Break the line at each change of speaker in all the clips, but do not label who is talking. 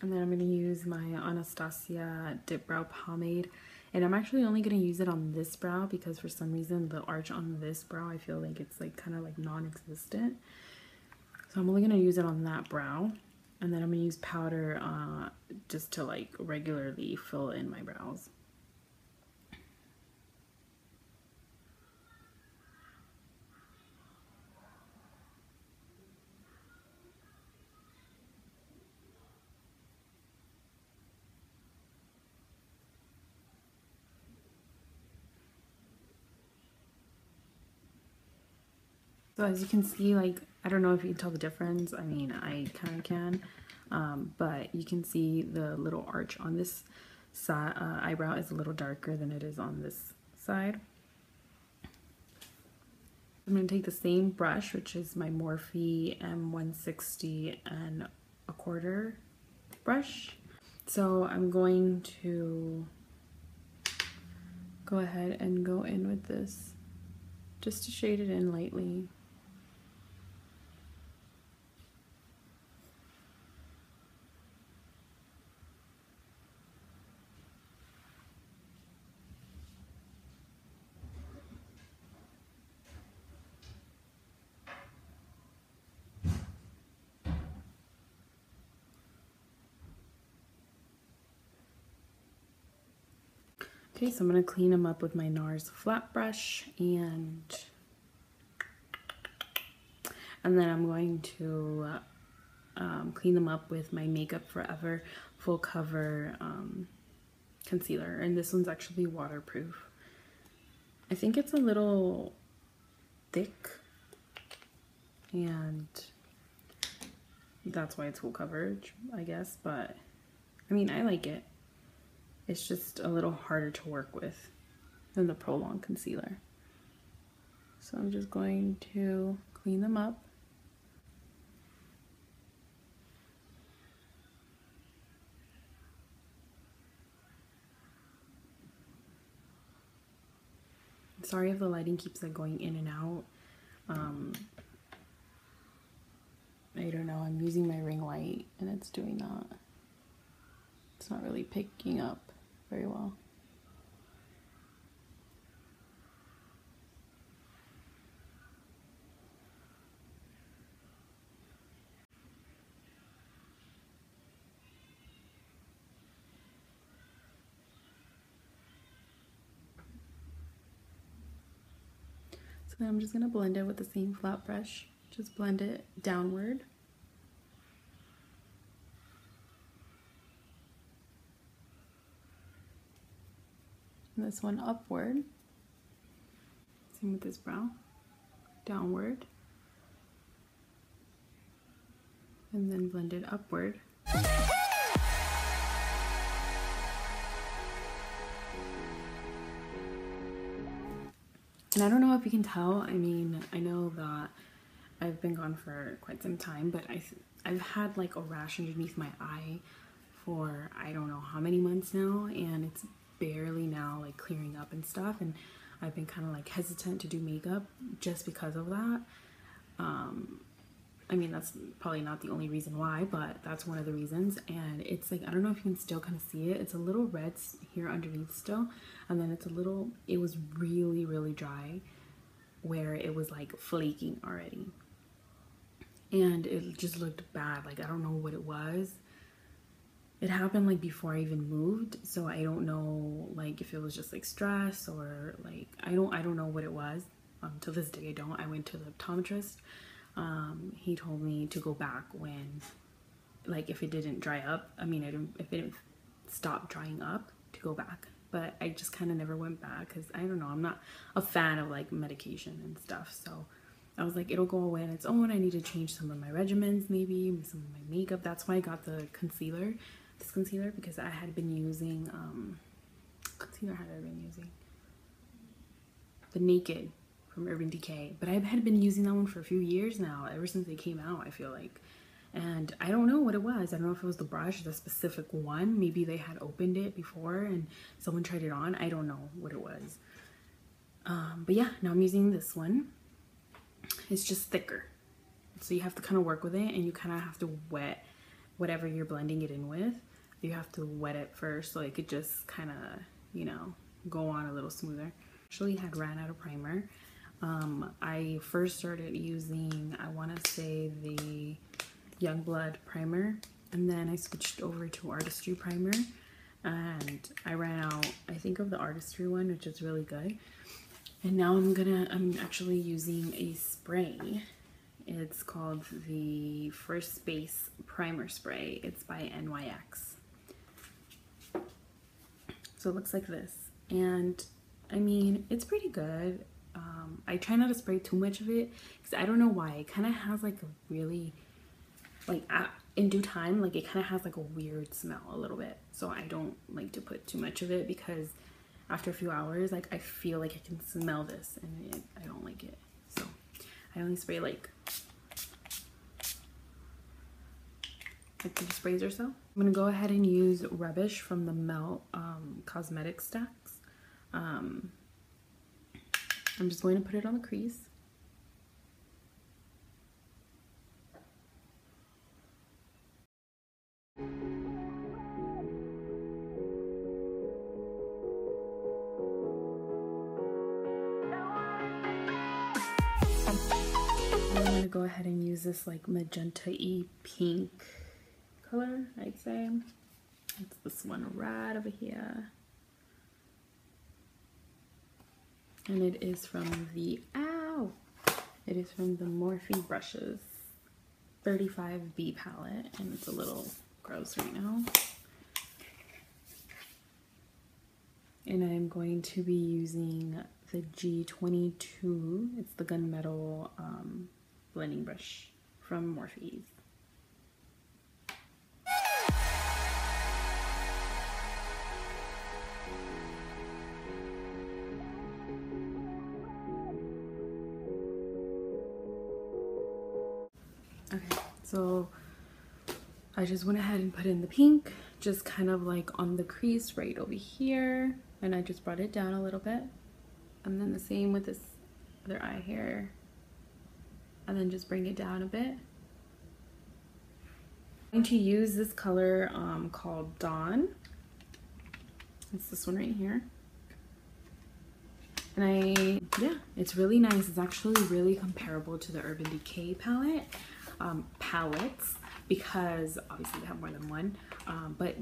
And then I'm going to use my Anastasia Dip Brow Pomade. And I'm actually only going to use it on this brow because for some reason the arch on this brow, I feel like it's like kind of like non-existent. So I'm only going to use it on that brow. And then I'm going to use powder just to like regularly fill in my brows. So as you can see, like, I don't know if you can tell the difference. I mean, I kind of can. But you can see the little arch on this side, eyebrow is a little darker than it is on this side. I'm going to take the same brush, which is my Morphe M160 and a quarter brush. So I'm going to go ahead and go in with this just to shade it in lightly. Okay, so I'm going to clean them up with my NARS flat brush, and then I'm going to clean them up with my Makeup Forever Full Cover concealer, and this one's actually waterproof. I think it's a little thick, and that's why it's full coverage, I guess, but I mean, I like it. It's just a little harder to work with than the Prolong concealer. So I'm just going to clean them up. Sorry if the lighting keeps like going in and out. I don't know, I'm using my ring light and it's doing that. It's not really picking up very well. So then I'm just going to blend it with the same flat brush. Just blend it downward. And this one upward. Same with this brow. Downward. And then blend it upward. And I don't know if you can tell, I mean, I know that I've been gone for quite some time, but I've had like a rash underneath my eye for I don't know how many months now, and it's barely now like clearing up and stuff, and I've been kind of like hesitant to do makeup just because of that. I mean, that's probably not the only reason why, but that's one of the reasons. And it's like, I don't know if you can still kind of see it. It's a little red here underneath still. And then it's a little, it was really, really dry where it was like flaking already. And it just looked bad. Like, I don't know what it was. It happened like before I even moved. So I don't know like if it was just like stress or like, I don't know what it was. To this day, I don't. I went to the optometrist. He told me to go back when, like, if it didn't dry up, I mean, if it didn't stop drying up, to go back. But I just kind of never went back because I don't know, I'm not a fan of like medication and stuff. So I was like, it'll go away on its own. I need to change some of my regimens, maybe some of my makeup. That's why I got the concealer, this concealer, because I had been using, concealer had I been using? The Naked from Urban Decay, but I had been using that one for a few years now, ever since they came out, I feel like. And I don't know what it was. I don't know if it was the brush, the specific one. Maybe they had opened it before and someone tried it on. I don't know what it was. But yeah, now I'm using this one. It's just thicker. So you have to kind of work with it, and you kind of have to wet whatever you're blending it in with, you have to wet it first so it could just kind of, you know, go on a little smoother. Actually had ran out of primer. I first started using, I want to say, the Youngblood primer, and then I switched over to Artistry primer, and I ran out, I think, of the Artistry one, which is really good. And now I'm actually using a spray. It's called the First Space Primer Spray. It's by NYX. So it looks like this, and I mean, it's pretty good. I try not to spray too much of it because I don't know why. It kind of has like a really, like, in due time, like it kind of has like a weird smell a little bit. So I don't like to put too much of it because after a few hours, like, I feel like I can smell this, and I don't like it. So I only spray like 2 sprays or so. I'm gonna go ahead and use Rubbish from the Melt Cosmetic Stacks. I'm just going to put it on the crease. I'm gonna go ahead and use this like magenta-y pink color, I'd say. It's this one right over here. And it is from the, it is from the Morphe Brushes 35B palette, and it's a little gross right now. And I'm going to be using the G22, it's the gunmetal blending brush from Morphe. Okay, so I just went ahead and put in the pink, just kind of like on the crease right over here, and I just brought it down a little bit. And then the same with this other eye here, and then just bring it down a bit. I'm going to use this color called Dawn. It's this one right here. And yeah, it's really nice. It's actually really comparable to the Urban Decay palette. Palettes, because obviously they have more than one, but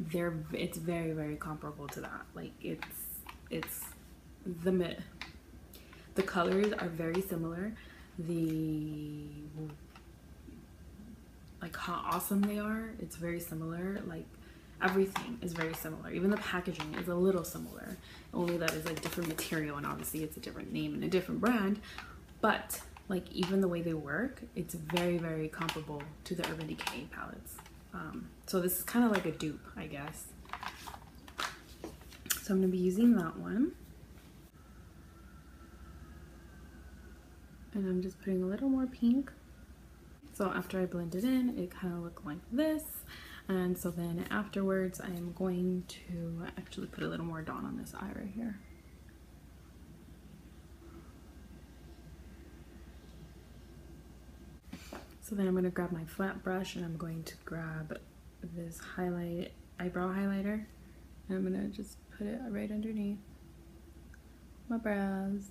it's very, very comparable to that. Like it's the colors are very similar. Like how awesome they are, it's very similar. Like everything is very similar. Even the packaging is a little similar, only that is like different material, and obviously it's a different name and a different brand, but like even the way they work, it's very, very comparable to the Urban Decay palettes. So this is kind of like a dupe, I guess. So I'm gonna be using that one. And I'm just putting a little more pink. So after I blend it in, it kind of looked like this. And so then afterwards, I am going to actually put a little more Dawn on this eye right here. So then I'm going to grab my flat brush, and I'm going to grab this eyebrow highlighter, and I'm going to just put it right underneath my brows.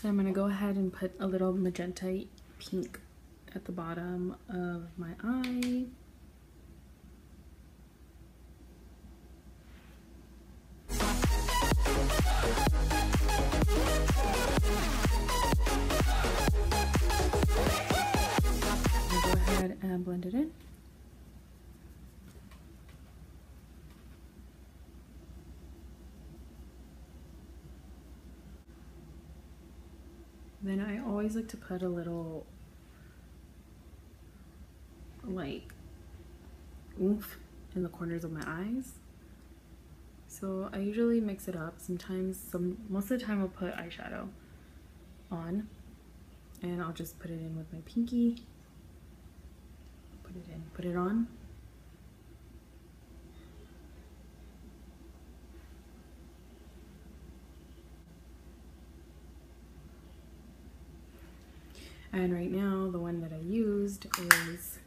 So I'm going to go ahead and put a little magenta pink at the bottom of my eye. I'll go ahead and blend it in. Then I always like to put a little like oomph in the corners of my eyes. So I usually mix it up. Sometimes, most of the time I'll put eyeshadow on, and I'll just put it in with my pinky. Put it in, put it on. And right now, the one that I used is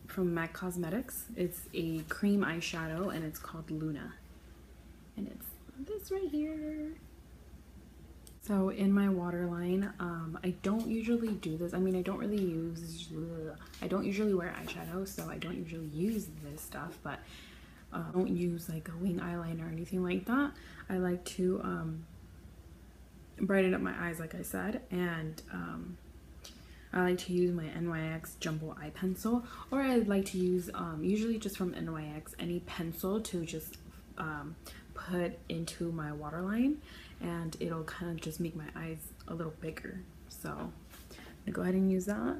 from MAC Cosmetics. It's a cream eyeshadow and it's called Luna. And it's this right here. So in my waterline, I don't usually do this. I mean, I don't usually wear eyeshadow, so I don't usually use this stuff, but I don't use like a wing eyeliner or anything like that. I like to brighten up my eyes, like I said, and I like to use my NYX Jumbo eye pencil, or I like to use usually just from NYX any pencil to just put into my waterline, and it'll kind of just make my eyes a little bigger. So I'm gonna go ahead and use that.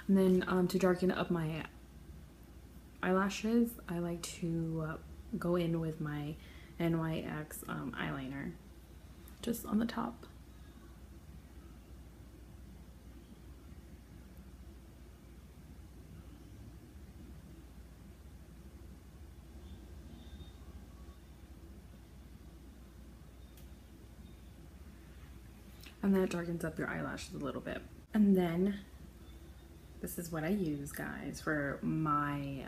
And then to darken up my eyelashes, I like to go in with my NYX eyeliner, just on the top. And then it darkens up your eyelashes a little bit. And then this is what I use, guys, for my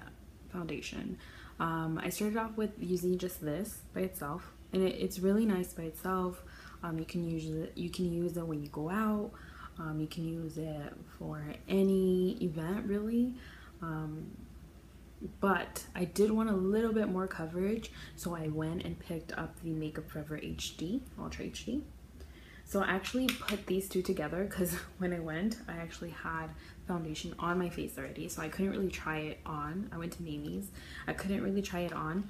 foundation. I started off with using just this by itself, and it's really nice by itself. You can use it when you go out. You can use it for any event, really. But I did want a little bit more coverage, so I went and picked up the Makeup Forever HD, Ultra HD. So I actually put these two together because when I went, I actually had foundation on my face already, so I couldn't really try it on. I went to Mamie's. I couldn't really try it on,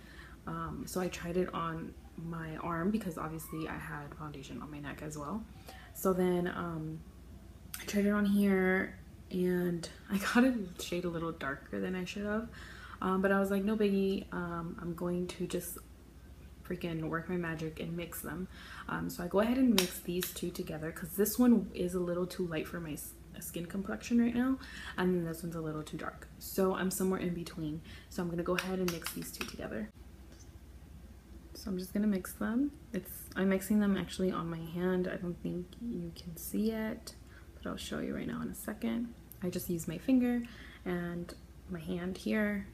so I tried it on my arm because obviously I had foundation on my neck as well. So then I tried it on here, and I got a shade a little darker than I should have, but I was like, no biggie. I'm going to just freaking work my magic and mix them. So I go ahead and mix these two together because this one is a little too light for my skin complexion right now, and then this one's a little too dark, so I'm somewhere in between. So I'm gonna go ahead and mix these two together. So I'm just gonna mix them. I'm mixing them actually on my hand. I don't think you can see it, but I'll show you right now in a second. I just use my finger and my hand here.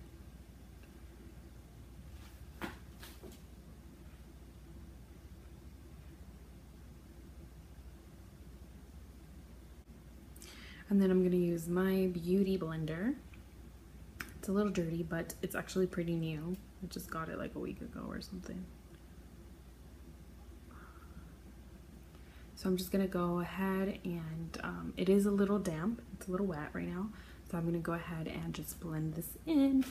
And then I'm gonna use my beauty blender. It's a little dirty, but it's actually pretty new. I just got it like a week ago or something. So I'm just gonna go ahead and it is a little damp. It's a little wet right now. So I'm gonna go ahead and just blend this in.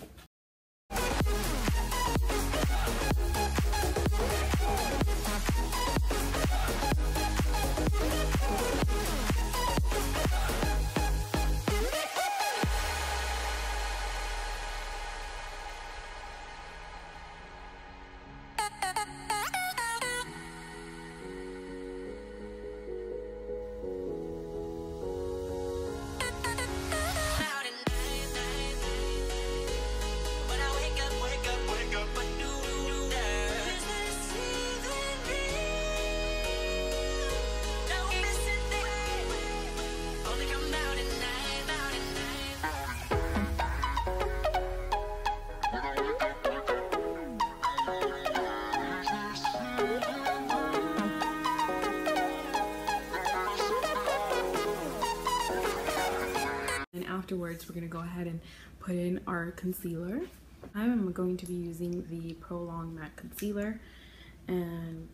Afterwards, we're going to go ahead and put in our concealer. I'm going to be using the Prolong Matte Concealer, and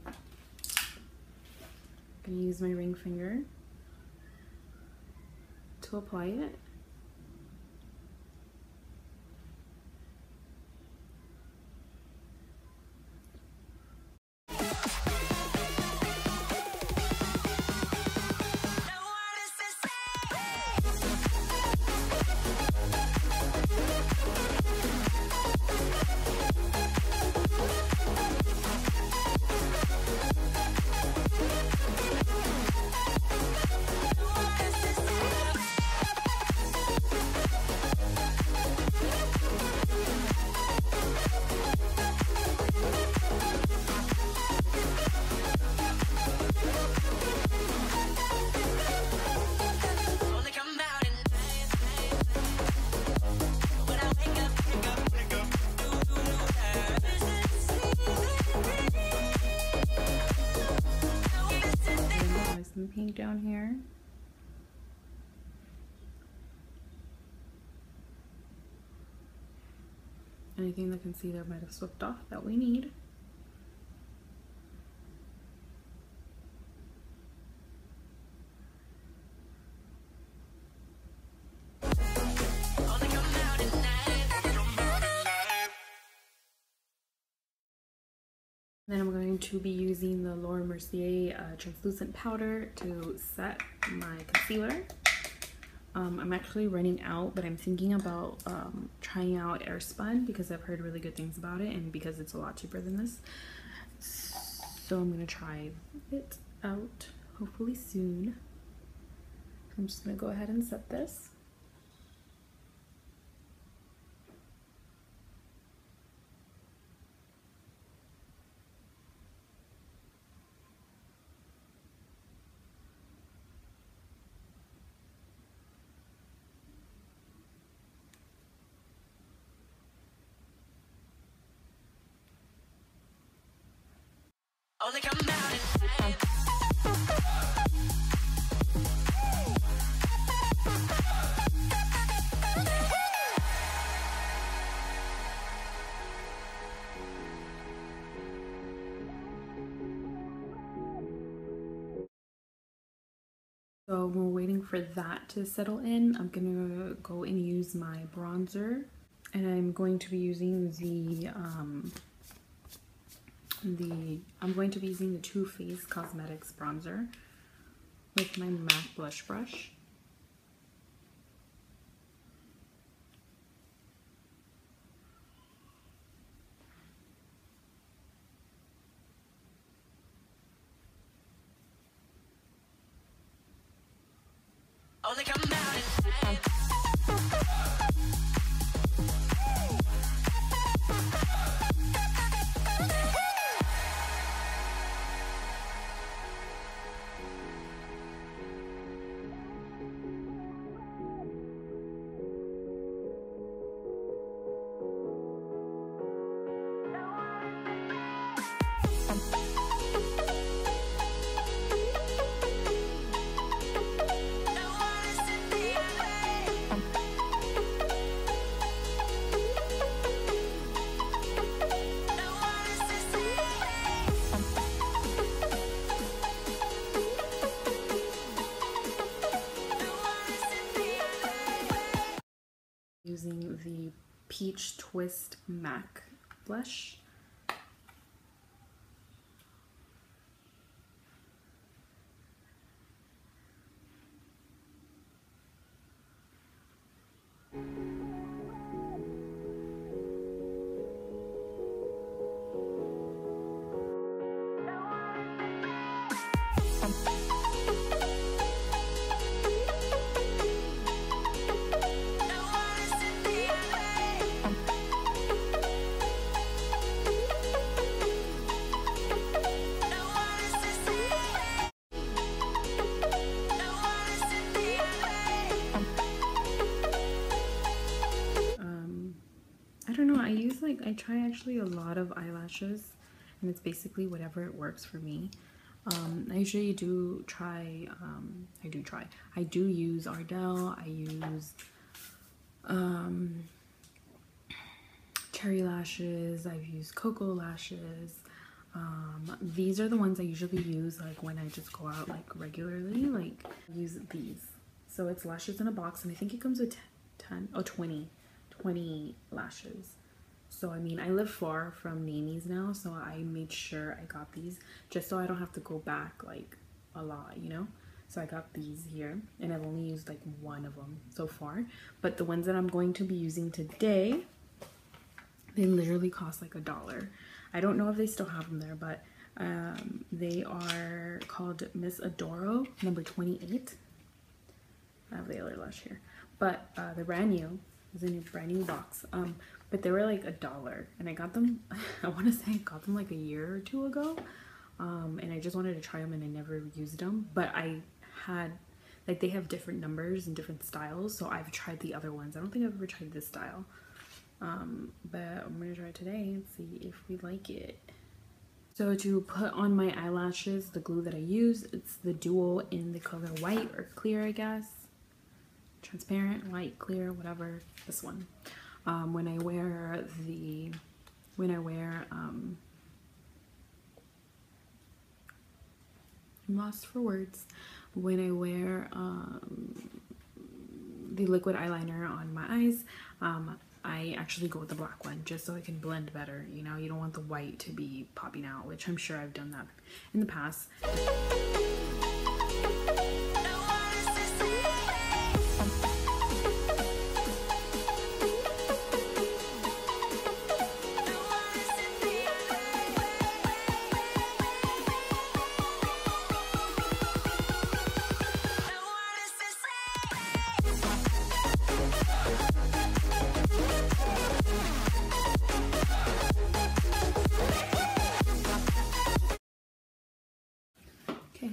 I'm going to use my ring finger to apply it. down here. Anything that concealer might have swept off that we need. Then I'm going to be using the Mercier Translucent Powder to set my concealer. I'm actually running out, but I'm thinking about trying out Airspun because I've heard really good things about it and because it's a lot cheaper than this. So I'm going to try it out hopefully soon. I'm just going to go ahead and set this. Only come out at night. So we're waiting for that to settle in. I'm gonna go and use my bronzer, and I'm going to be using the Too Faced Cosmetics bronzer with my MAC blush brush. Only come out at night. Using the Peach Twist MAC blush. I don't know, I try actually a lot of eyelashes, and it's basically whatever it works for me. I usually do try, I do use Ardell, I use cherry lashes, I've used cocoa lashes. These are the ones I usually use like when I just go out like regularly, like use these. So it's lashes in a box, and I think it comes with 20 lashes. So I mean, I live far from Nanny's now, so I made sure I got these just so I don't have to go back like a lot, you know. So I got these here, and I've only used like one of them so far, but the ones that I'm going to be using today, they literally cost like $1. I don't know if they still have them there, but they are called Miss Adoro number 28. I have the other lash here, but they're brand new. It's in a brand new box, but they were like $1, and I got them I want to say I got them like a year or two ago, and I just wanted to try them, and I never used them, but I had like, they have different numbers and different styles, so I've tried the other ones. I don't think I've ever tried this style, but I'm gonna try it today and see if we like it. So to put on my eyelashes, the glue that I use, it's the Duo in the color white or clear, I guess. Transparent, white, clear, whatever, this one. When I wear I'm lost for words. When I wear the liquid eyeliner on my eyes, I actually go with the black one just so it can blend better. You know, you don't want the white to be popping out, which I'm sure I've done that in the past.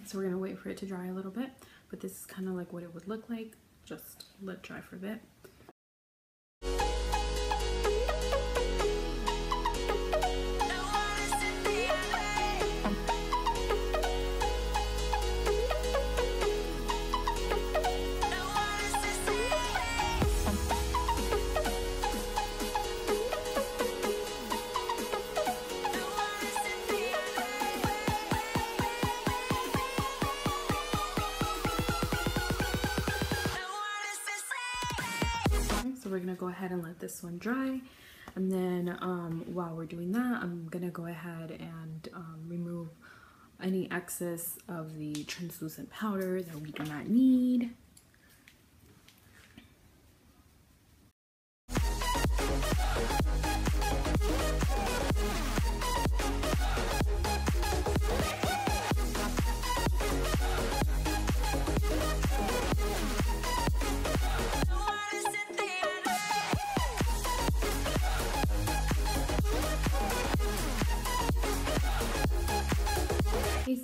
So we're gonna wait for it to dry a little bit, but this is kind of like what it would look like. Just let it dry for a bit. We're gonna go ahead and let this one dry, and then while we're doing that, I'm gonna go ahead and remove any excess of the translucent powder that we do not need.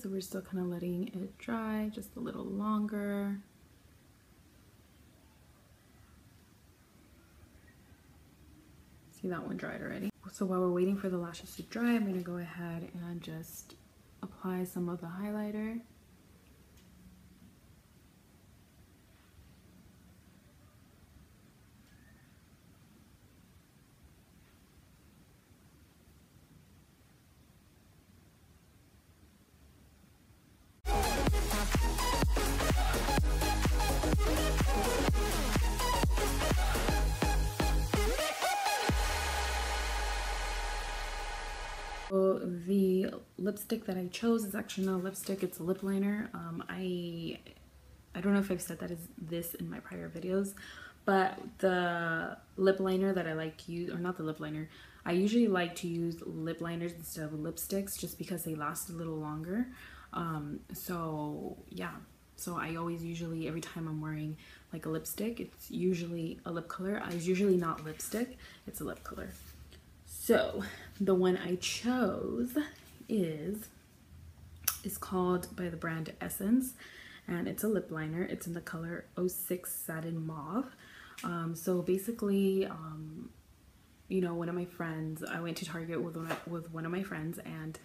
So we're still kind of letting it dry just a little longer. See, that one dried already. So while we're waiting for the lashes to dry, I'm going to go ahead and just apply some of the highlighter. So the lipstick that I chose is actually not a lipstick, it's a lip liner. I don't know if I've said that is this in my prior videos, but the lip liner that I like to use, or not the lip liner, I usually like to use lip liners instead of lipsticks just because they last a little longer. So yeah, so I always usually, every time I'm wearing like a lipstick, it's usually a lip color. It's usually not lipstick, it's a lip color. So the one I chose is called by the brand Essence, and it's a lip liner. It's in the color 06 Satin Mauve. So basically, you know, one of my friends, I went to Target with one of my friends, and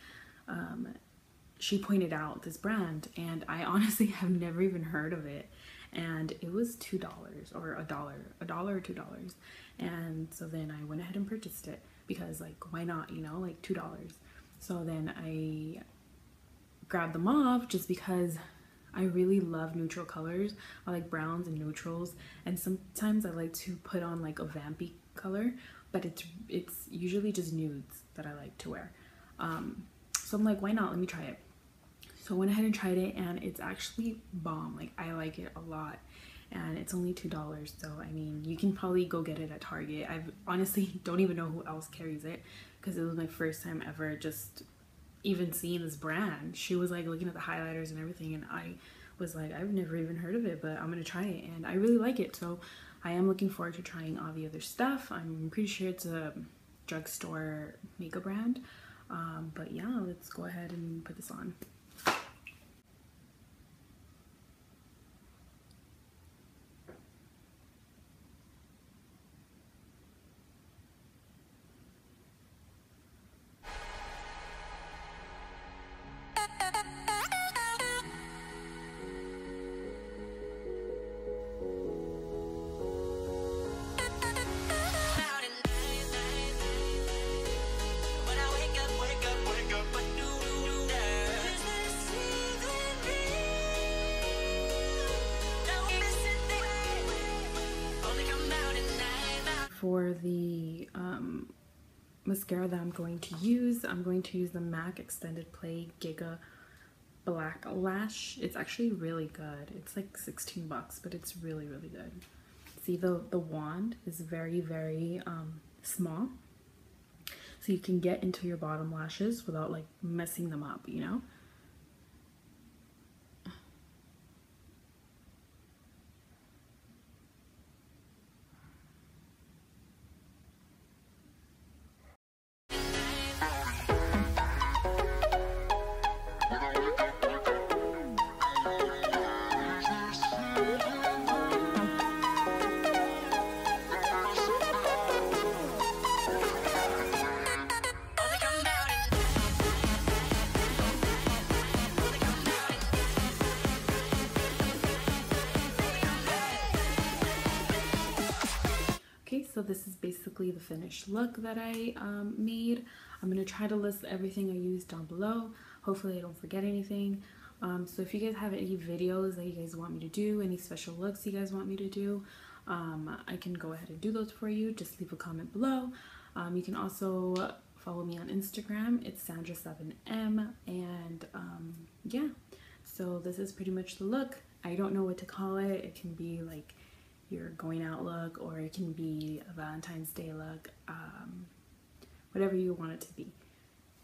she pointed out this brand, and I honestly have never even heard of it. And it was $2 or $1 or $2. And so then I went ahead and purchased it because, like, why not, you know, like $2. So then I grabbed the mauve just because I really love neutral colors. I like browns and neutrals, and sometimes I like to put on like a vampy color, but it's usually just nudes that I like to wear. So I'm like, why not? Let me try it. So I went ahead and tried it, and it's actually bomb. Like, I like it a lot, and it's only $2. So I mean, you can probably go get it at Target. I honestly don't even know who else carries it because it was my first time ever just even seeing this brand. She was like looking at the highlighters and everything, and I was like, I've never even heard of it, but I'm gonna try it, and I really like it. So I am looking forward to trying all the other stuff. I'm pretty sure it's a drugstore makeup brand, but yeah, let's go ahead and put this on. for the mascara that I'm going to use the MAC Extended Play Giga Black Lash. It's actually really good. It's like 16 bucks, but it's really, really good. See, the wand is very, very small, so you can get into your bottom lashes without like messing them up, you know? Okay, so this is basically the finished look that I made. I'm going to try to list everything I used down below. Hopefully I don't forget anything. So if you guys have any videos that you guys want me to do, any special looks you guys want me to do, I can go ahead and do those for you. Just leave a comment below. You can also follow me on Instagram. It's Sandra7M. And yeah, so this is pretty much the look. I don't know what to call it. It can be like your going out look, or it can be a Valentine's Day look, whatever you want it to be.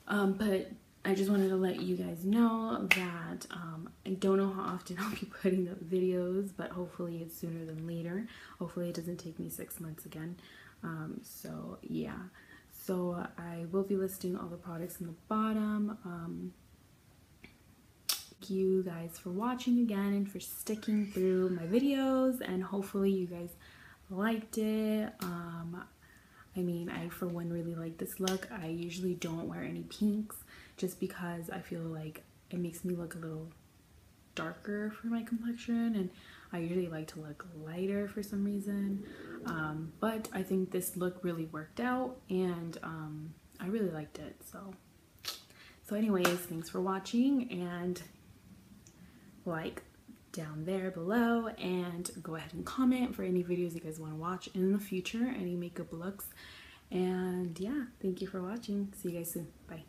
But I just wanted to let you guys know that I don't know how often I'll be putting up videos, but hopefully it's sooner than later. Hopefully it doesn't take me 6 months again. So yeah, so I will be listing all the products in the bottom. Thank you guys for watching again and for sticking through my videos, and hopefully you guys liked it. I mean, I for one really like this look. I usually don't wear any pinks just because I feel like it makes me look a little darker for my complexion, and I usually like to look lighter for some reason. But I think this look really worked out, and I really liked it. So anyways, thanks for watching, and like down there below, and go ahead and comment for any videos you guys want to watch in the future, any makeup looks. And yeah, thank you for watching. See you guys soon. Bye.